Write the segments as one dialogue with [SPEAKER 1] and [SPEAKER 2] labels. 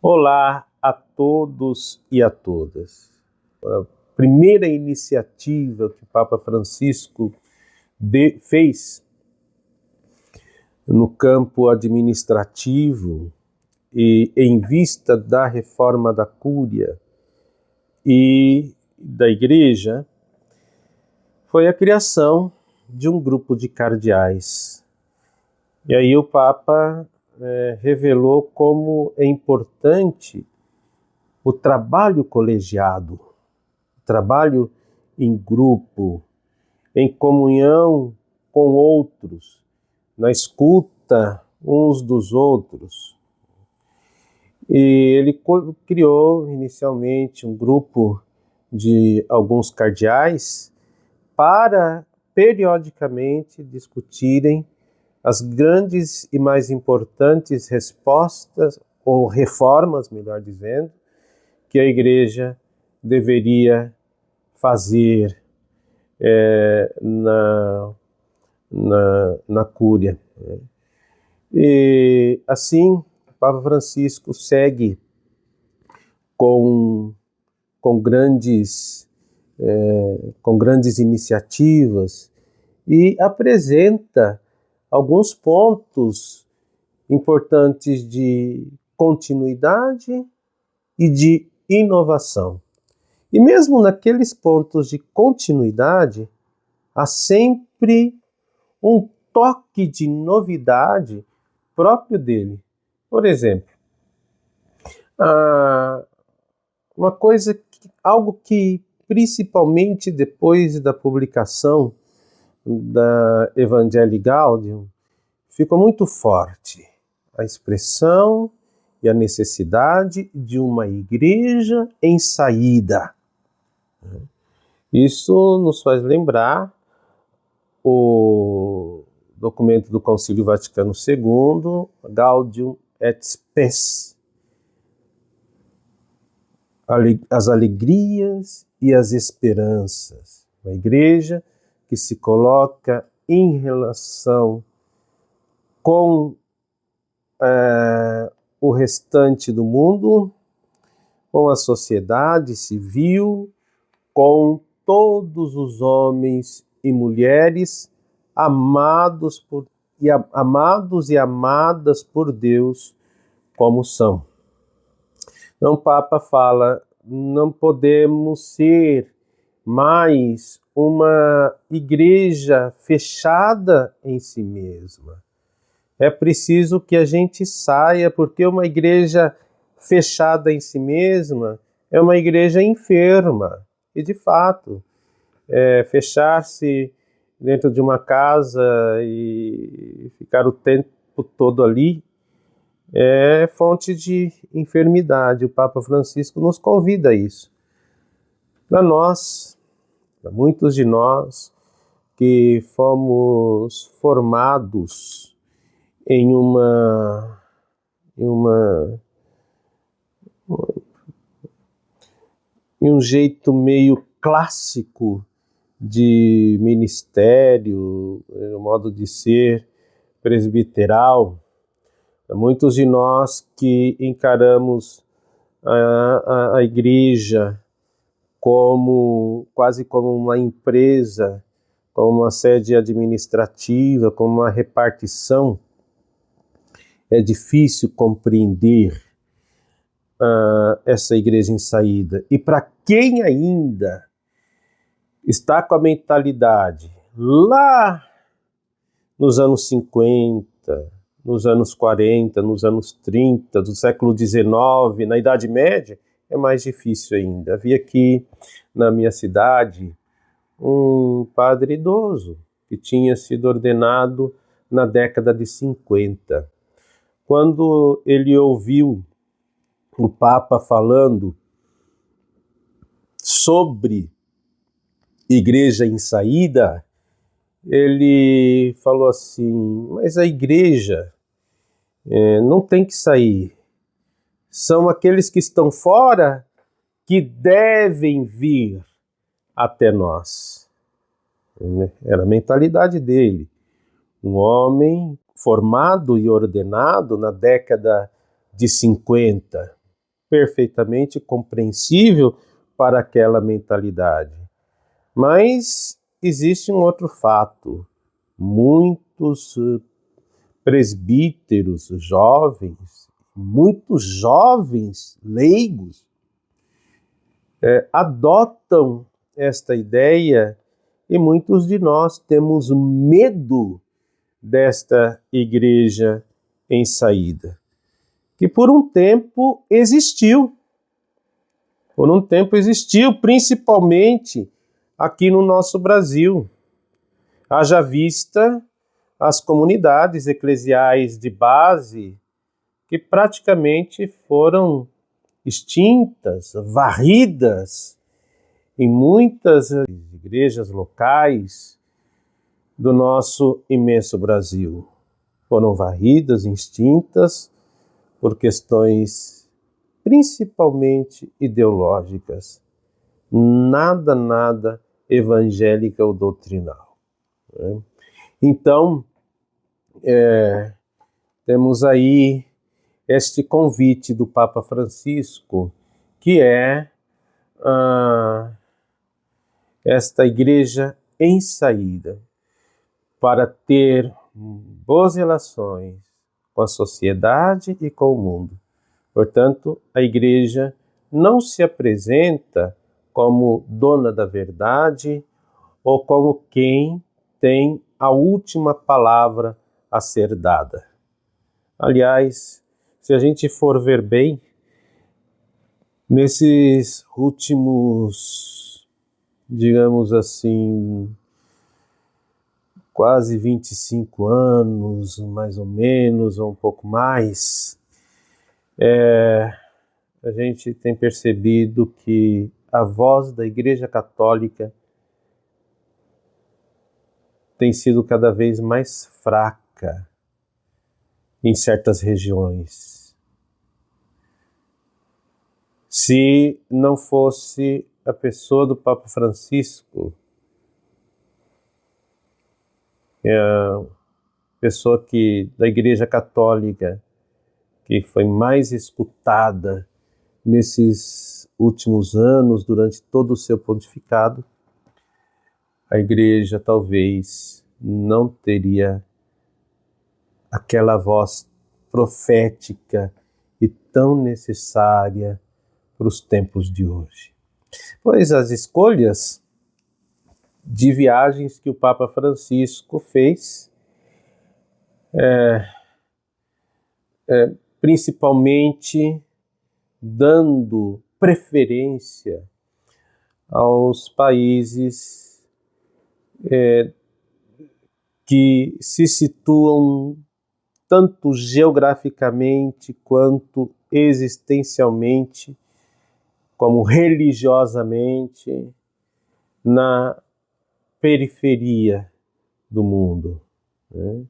[SPEAKER 1] Olá a todos e a todas. A primeira iniciativa que o Papa Francisco fez no campo administrativo e em vista da reforma da Cúria e da Igreja foi a criação de um grupo de cardeais. E aí o Papa revelou como é importante o trabalho colegiado, o trabalho em grupo, em comunhão com outros, na escuta uns dos outros. E ele criou inicialmente um grupo de alguns cardeais para periodicamente discutirem as grandes e mais importantes respostas, ou reformas, melhor dizendo, que a Igreja deveria fazer na Cúria. E assim, o Papa Francisco segue com grandes iniciativas e apresenta alguns pontos importantes de continuidade e de inovação. E mesmo naqueles pontos de continuidade, há sempre um toque de novidade próprio dele. Por exemplo, algo que principalmente depois da publicação da Evangelii Gaudium ficou muito forte, a expressão e a necessidade de uma igreja em saída. Isso nos faz lembrar o documento do Concílio Vaticano II, Gaudium et Spes, as alegrias e as esperanças. Uma igreja que se coloca em relação com o restante do mundo, com a sociedade civil, com todos os homens e mulheres amados e amadas por Deus como são. Então o Papa fala, não podemos ser mais uma igreja fechada em si mesma. É preciso que a gente saia, porque uma igreja fechada em si mesma é uma igreja enferma. E de fato, fechar-se dentro de uma casa e ficar o tempo todo ali é fonte de enfermidade. O Papa Francisco nos convida a isso. Para nós, para muitos de nós que fomos formados em um jeito meio clássico de ministério, um modo de ser presbiteral, muitos de nós que encaramos a igreja quase como uma empresa, como uma sede administrativa, como uma repartição, é difícil compreender essa igreja em saída. E para quem ainda está com a mentalidade lá nos anos 50, nos anos 40, nos anos 30, do século XIX, na Idade Média, é mais difícil ainda. Havia aqui na minha cidade um padre idoso que tinha sido ordenado na década de 50. Quando ele ouviu o Papa falando sobre igreja em saída, ele falou assim, mas a igreja não tem que sair. São aqueles que estão fora que devem vir até nós. Era a mentalidade dele. Um homem formado e ordenado na década de 50. perfeitamente compreensível para aquela mentalidade. Mas existe um outro fato. Muitos presbíteros jovens, muitos jovens leigos, adotam esta ideia e muitos de nós temos medo desta igreja em saída, que por um tempo existiu. Por um tempo existiu, principalmente aqui no nosso Brasil. Haja vista as comunidades eclesiais de base que praticamente foram extintas, varridas em muitas igrejas locais do nosso imenso Brasil. Foram varridas, extintas por questões principalmente ideológicas, nada evangélica ou doutrinal. Né? Então, temos aí este convite do Papa Francisco, que é esta igreja em saída, para ter boas relações com a sociedade e com o mundo. Portanto, a igreja não se apresenta como dona da verdade ou como quem tem a última palavra a ser dada. Aliás, se a gente for ver bem, nesses últimos, digamos assim, quase 25 anos, mais ou menos, ou um pouco mais, a gente tem percebido que a voz da Igreja Católica tem sido cada vez mais fraca em certas regiões. Se não fosse a pessoa do Papa Francisco, a pessoa da Igreja Católica que foi mais escutada nesses últimos anos, durante todo o seu pontificado, a Igreja talvez não teria aquela voz profética e tão necessária para os tempos de hoje. Pois as escolhas de viagens que o Papa Francisco fez, principalmente dando preferência aos países que se situam tanto geograficamente quanto existencialmente, como religiosamente, na periferia do mundo. Né?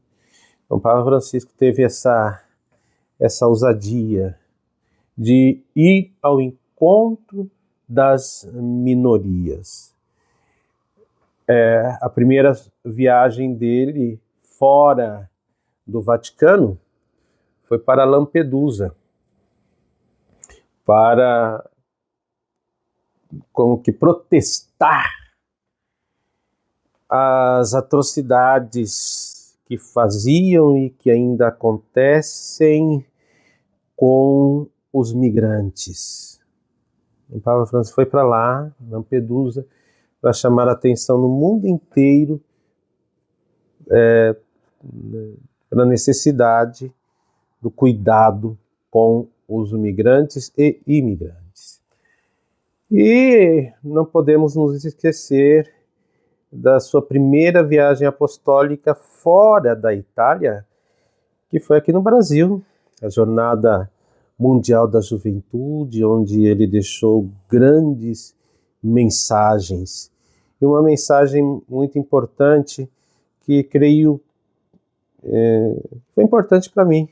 [SPEAKER 1] Então, o Papa Francisco teve essa ousadia de ir ao encontro das minorias. A primeira viagem dele fora do Vaticano foi para Lampedusa, para como que protestar as atrocidades que faziam e que ainda acontecem com os migrantes. O Papa Francisco foi para lá, Lampedusa, para chamar a atenção no mundo inteiro para a necessidade do cuidado com os migrantes e imigrantes. E não podemos nos esquecer da sua primeira viagem apostólica fora da Itália, que foi aqui no Brasil, a Jornada Mundial da Juventude, onde ele deixou grandes mensagens. E uma mensagem muito importante que creio foi importante para mim.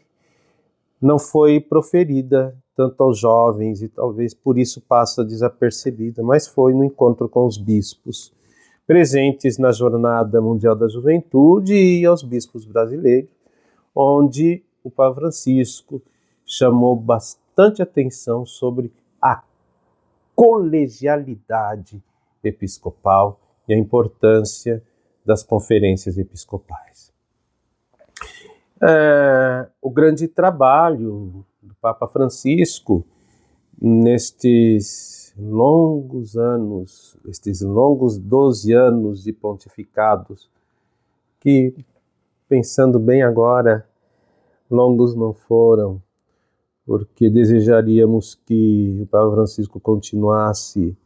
[SPEAKER 1] Não foi proferida tanto aos jovens e talvez por isso passa desapercebida, mas foi no encontro com os bispos presentes na Jornada Mundial da Juventude e aos bispos brasileiros, onde o Papa Francisco chamou bastante atenção sobre a colegialidade episcopal e a importância das conferências episcopais. O grande trabalho do Papa Francisco nestes longos anos, estes longos 12 anos de pontificados, que, pensando bem agora, longos não foram, porque desejaríamos que o Papa Francisco continuasse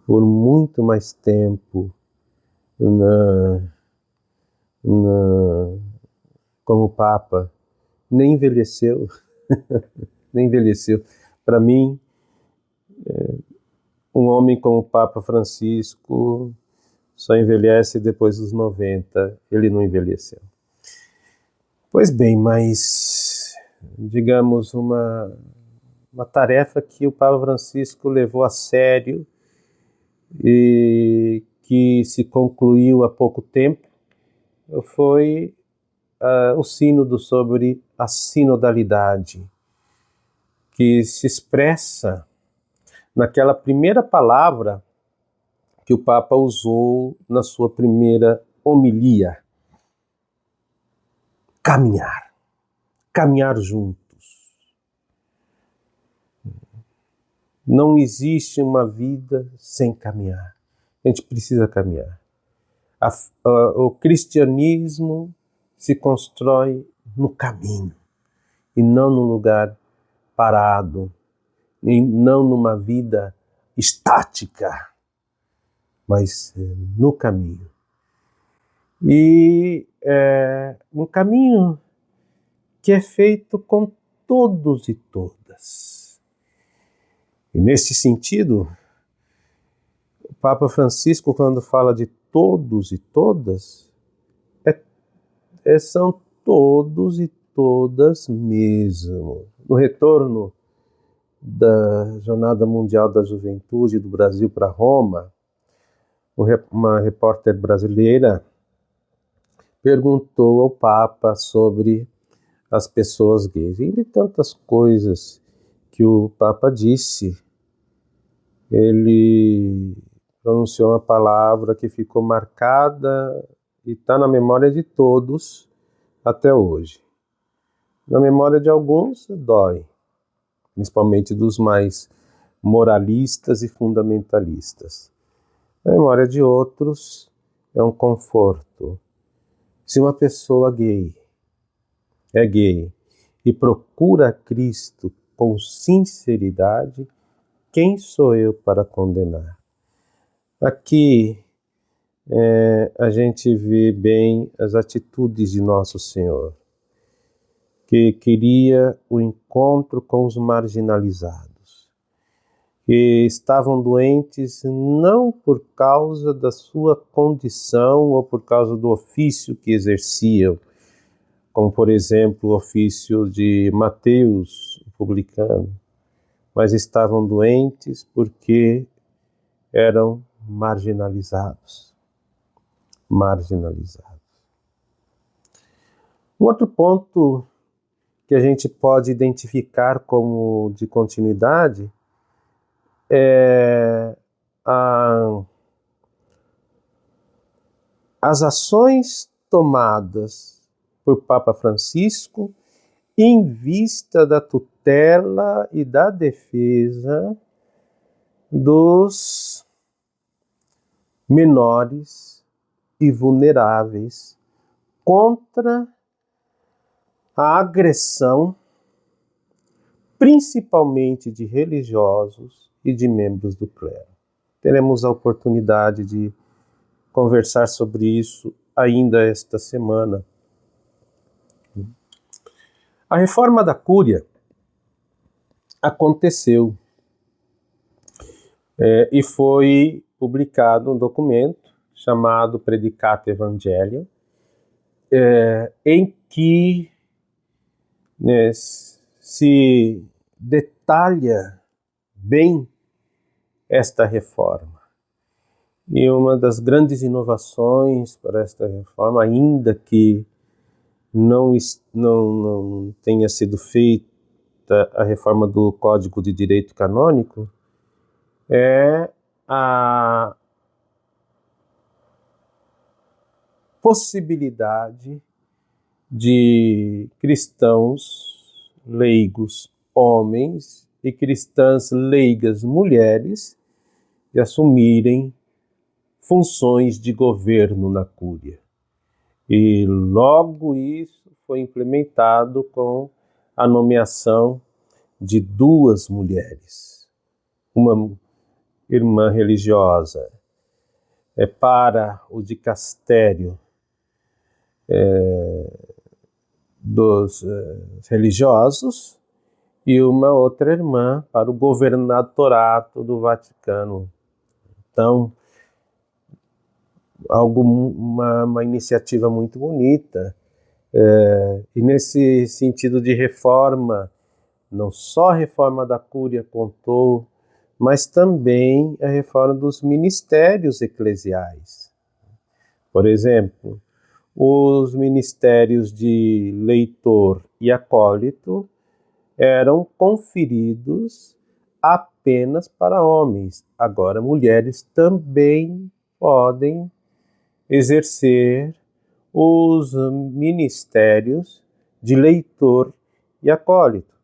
[SPEAKER 1] por muito mais tempo como Papa. Nem envelheceu, nem envelheceu. Para mim, um homem como o Papa Francisco só envelhece depois dos 90, ele não envelheceu. Pois bem, mas, digamos, uma tarefa que o Papa Francisco levou a sério e que se concluiu há pouco tempo foi o sínodo sobre a sinodalidade, que se expressa naquela primeira palavra que o Papa usou na sua primeira homilia: caminhar, caminhar juntos. Não existe uma vida sem caminhar. A gente precisa caminhar. O cristianismo se constrói no caminho e não num lugar parado, e não numa vida estática, mas no caminho. E um caminho que é feito com todos e todas. E nesse sentido, o Papa Francisco, quando fala de todos e todas, são todos e todas mesmo. No retorno da Jornada Mundial da Juventude do Brasil para Roma, uma repórter brasileira perguntou ao Papa sobre as pessoas gays. E de tantas coisas que o Papa disse, ele pronunciou uma palavra que ficou marcada e está na memória de todos até hoje. Na memória de alguns, dói, principalmente dos mais moralistas e fundamentalistas. Na memória de outros, é um conforto. Se uma pessoa é gay e procura Cristo com sinceridade, quem sou eu para condenar? Aqui a gente vê bem as atitudes de Nosso Senhor, que queria o encontro com os marginalizados, que estavam doentes não por causa da sua condição ou por causa do ofício que exerciam, como, por exemplo, o ofício de Mateus, o publicano, mas estavam doentes porque eram marginalizados. Um outro ponto que a gente pode identificar como de continuidade é as ações tomadas por Papa Francisco em vista da tutela e da defesa dos menores e vulneráveis contra a agressão, principalmente de religiosos e de membros do clero. Teremos a oportunidade de conversar sobre isso ainda esta semana. A reforma da Cúria aconteceu e foi publicado um documento chamado Predicato Evangelium, em que se detalha bem esta reforma. E uma das grandes inovações para esta reforma, ainda que não tenha sido feita suscita a reforma do Código de Direito Canônico é a possibilidade de cristãos leigos homens e cristãs leigas mulheres de assumirem funções de governo na Cúria. E logo isso foi implementado com a nomeação de 2 mulheres. Uma irmã religiosa para o dicastério dos religiosos e uma outra irmã para o governatorato do Vaticano. Então, uma iniciativa muito bonita. E nesse sentido de reforma, não só a reforma da Cúria contou, mas também a reforma dos ministérios eclesiais. Por exemplo, os ministérios de leitor e acólito eram conferidos apenas para homens. Agora, mulheres também podem exercer os ministérios de leitor e acólito,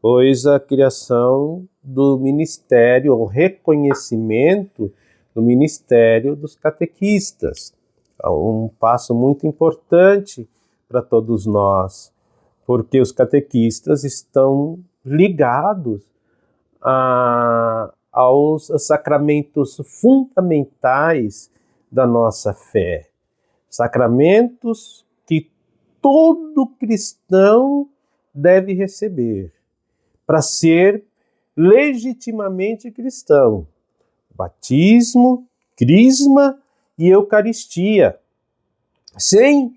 [SPEAKER 1] pois a criação do ministério, o reconhecimento do ministério dos catequistas, é um passo muito importante para todos nós, porque os catequistas estão ligados aos sacramentos fundamentais da nossa fé. Sacramentos que todo cristão deve receber para ser legitimamente cristão. Batismo, crisma e Eucaristia. Sem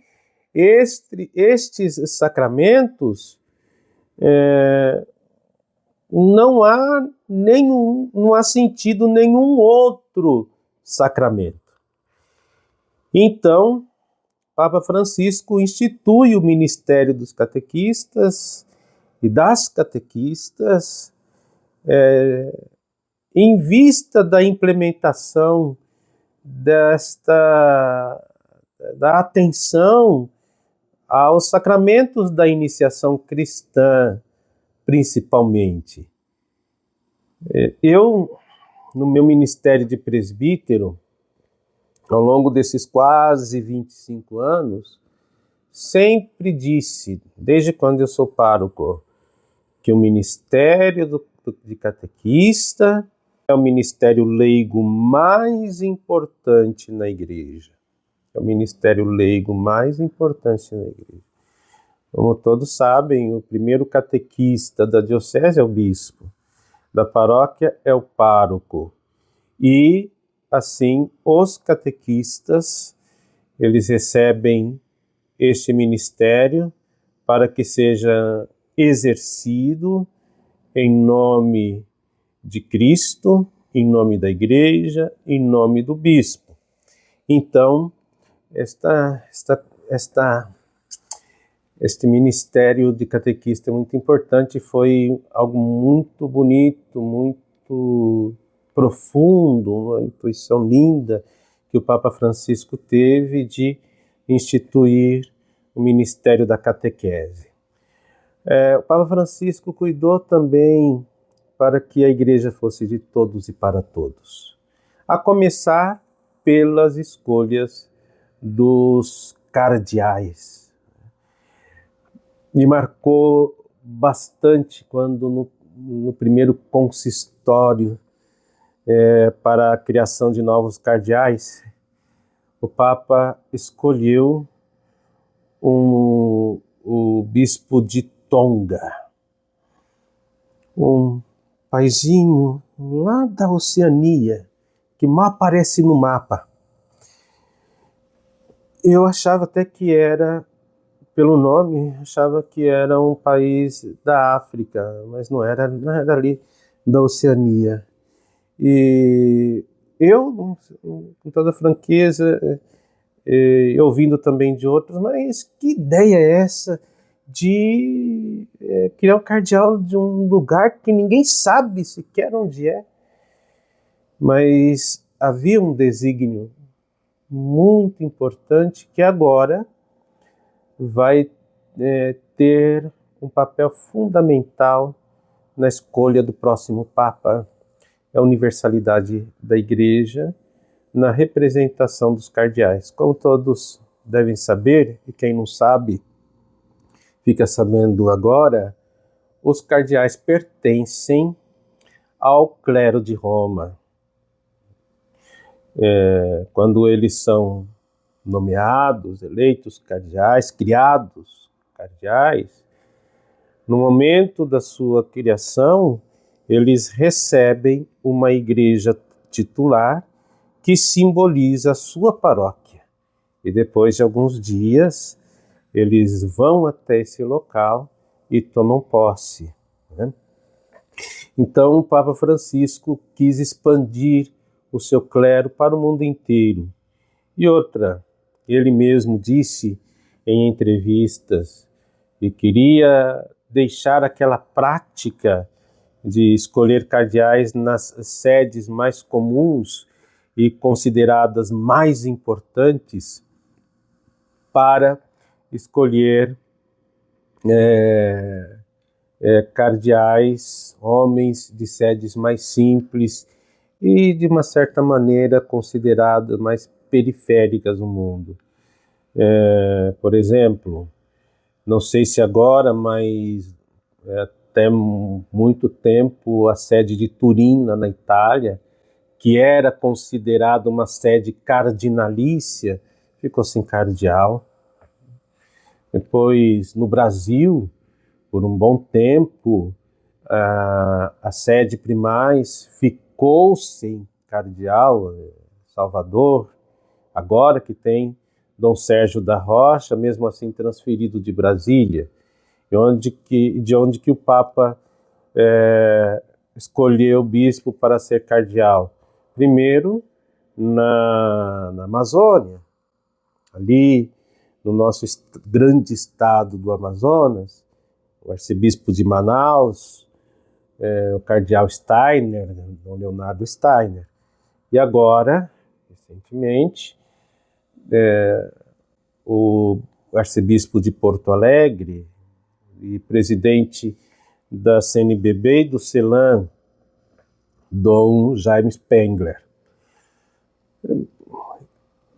[SPEAKER 1] estes sacramentos, não há sentido nenhum outro sacramento. Então, Papa Francisco institui o ministério dos catequistas e das catequistas em vista da implementação da atenção aos sacramentos da iniciação cristã, principalmente. Eu, no meu ministério de presbítero, ao longo desses quase 25 anos, sempre disse, desde quando eu sou pároco, que o ministério de catequista é o ministério leigo mais importante na igreja. É o ministério leigo mais importante na igreja. Como todos sabem, o primeiro catequista da diocese é o bispo, da paróquia é o pároco. E, assim, os catequistas, eles recebem este ministério para que seja exercido em nome de Cristo, em nome da igreja, em nome do bispo. Então, este ministério de catequista é muito importante, foi algo muito bonito, muito profundo, uma intuição linda que o Papa Francisco teve de instituir o ministério da catequese. O Papa Francisco cuidou também para que a igreja fosse de todos e para todos, a começar pelas escolhas dos cardeais. Me marcou bastante quando no primeiro consistório para a criação de novos cardeais, o Papa escolheu o bispo de Tonga, um paizinho lá da Oceania, que mal aparece no mapa. Eu achava até que era, pelo nome, achava que era um país da África, mas não era ali da Oceania. E eu, com toda franqueza, ouvindo também de outros, mas que ideia é essa de criar um cardeal de um lugar que ninguém sabe sequer onde é. Mas havia um desígnio muito importante que agora vai ter um papel fundamental na escolha do próximo Papa. É a universalidade da Igreja na representação dos cardeais. Como todos devem saber, e quem não sabe, fica sabendo agora, os cardeais pertencem ao clero de Roma. Quando eles são nomeados, eleitos cardeais, criados cardeais, no momento da sua criação, eles recebem uma igreja titular que simboliza a sua paróquia. E depois de alguns dias, eles vão até esse local e tomam posse, né? Então, o Papa Francisco quis expandir o seu clero para o mundo inteiro. E outra, ele mesmo disse em entrevistas que queria deixar aquela prática de escolher cardeais nas sedes mais comuns e consideradas mais importantes para escolher cardeais, homens de sedes mais simples e, de uma certa maneira, consideradas mais periféricas no mundo. Por exemplo, não sei se agora, mas até muito tempo, a sede de Turim, na Itália, que era considerada uma sede cardinalícia, ficou sem cardeal. Depois, no Brasil, por um bom tempo, a sede primaz ficou sem cardeal, Salvador, agora que tem Dom Sérgio da Rocha, mesmo assim transferido de Brasília, de onde que o Papa escolheu o bispo para ser cardeal. Primeiro, na Amazônia, ali no nosso grande estado do Amazonas, o arcebispo de Manaus, o cardeal Steiner, Dom Leonardo Steiner. E agora, recentemente, o arcebispo de Porto Alegre e presidente da CNBB e do CELAM, Dom Jaime Spengler.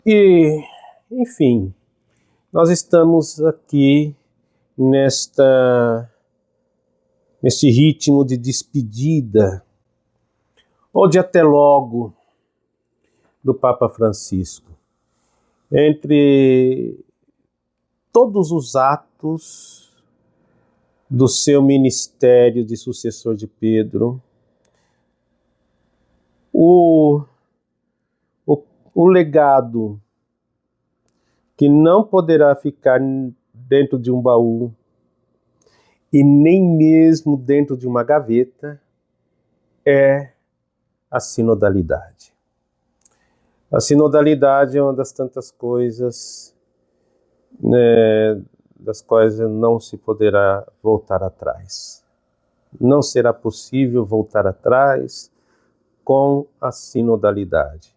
[SPEAKER 1] E, enfim, nós estamos aqui neste ritmo de despedida, ou de até logo, do Papa Francisco. Entre todos os atos do seu ministério de sucessor de Pedro, o legado que não poderá ficar dentro de um baú e nem mesmo dentro de uma gaveta é a sinodalidade. A sinodalidade é uma das tantas coisas das quais não se poderá voltar atrás. Não será possível voltar atrás com a sinodalidade.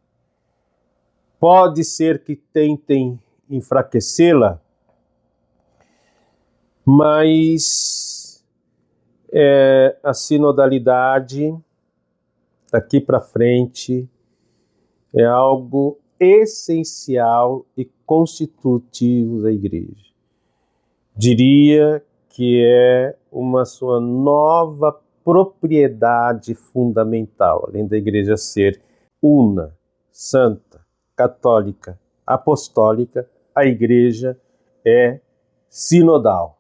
[SPEAKER 1] Pode ser que tentem enfraquecê-la, mas a sinodalidade, daqui para frente, é algo essencial e constitutivo da Igreja. Diria que é uma sua nova propriedade fundamental, além da Igreja ser una, santa, católica, apostólica, a Igreja é sinodal.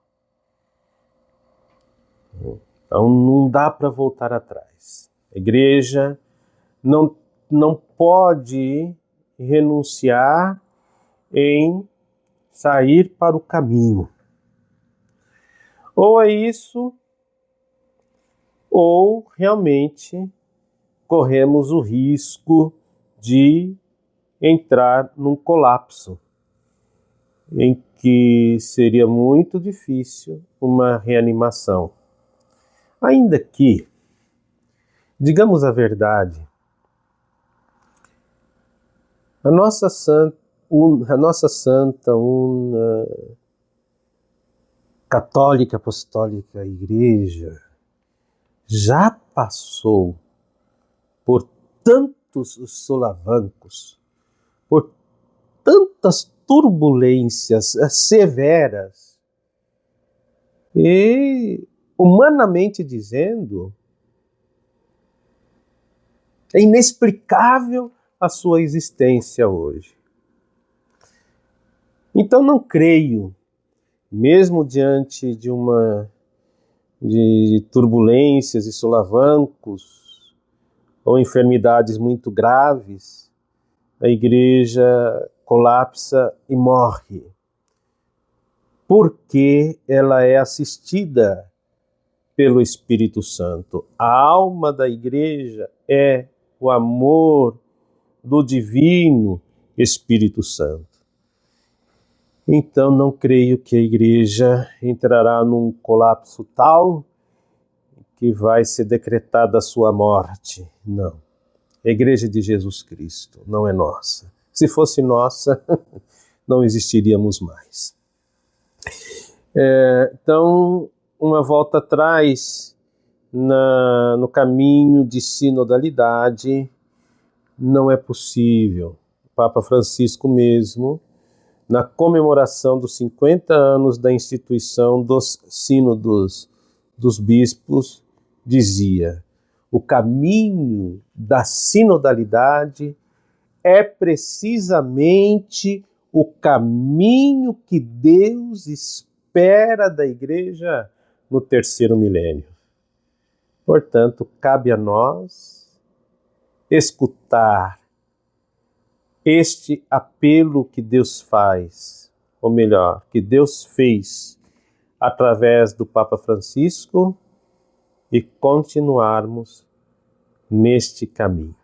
[SPEAKER 1] Então não dá para voltar atrás. A Igreja não pode renunciar em sair para o caminho. Ou é isso, ou realmente corremos o risco de entrar num colapso. em que seria muito difícil uma reanimação. Ainda que, digamos a verdade, a nossa santa una católica apostólica Igreja já passou por tantos solavancos, por tantas turbulências severas e, humanamente dizendo, é inexplicável a sua existência hoje. Então não creio, mesmo diante de turbulências e solavancos ou enfermidades muito graves, a Igreja colapsa e morre, porque ela é assistida pelo Espírito Santo. A alma da Igreja é o amor do Divino Espírito Santo. Então não creio que a Igreja entrará num colapso tal que vai ser decretada a sua morte. Não. A Igreja de Jesus Cristo não é nossa. Se fosse nossa, não existiríamos mais. Então, uma volta atrás no caminho de sinodalidade não é possível. O Papa Francisco mesmo, na comemoração dos 50 anos da instituição dos sínodos dos bispos, dizia: o caminho da sinodalidade é precisamente o caminho que Deus espera da Igreja no terceiro milênio. Portanto, cabe a nós escutar este apelo que Deus faz, ou melhor, que Deus fez através do Papa Francisco, e continuarmos neste caminho.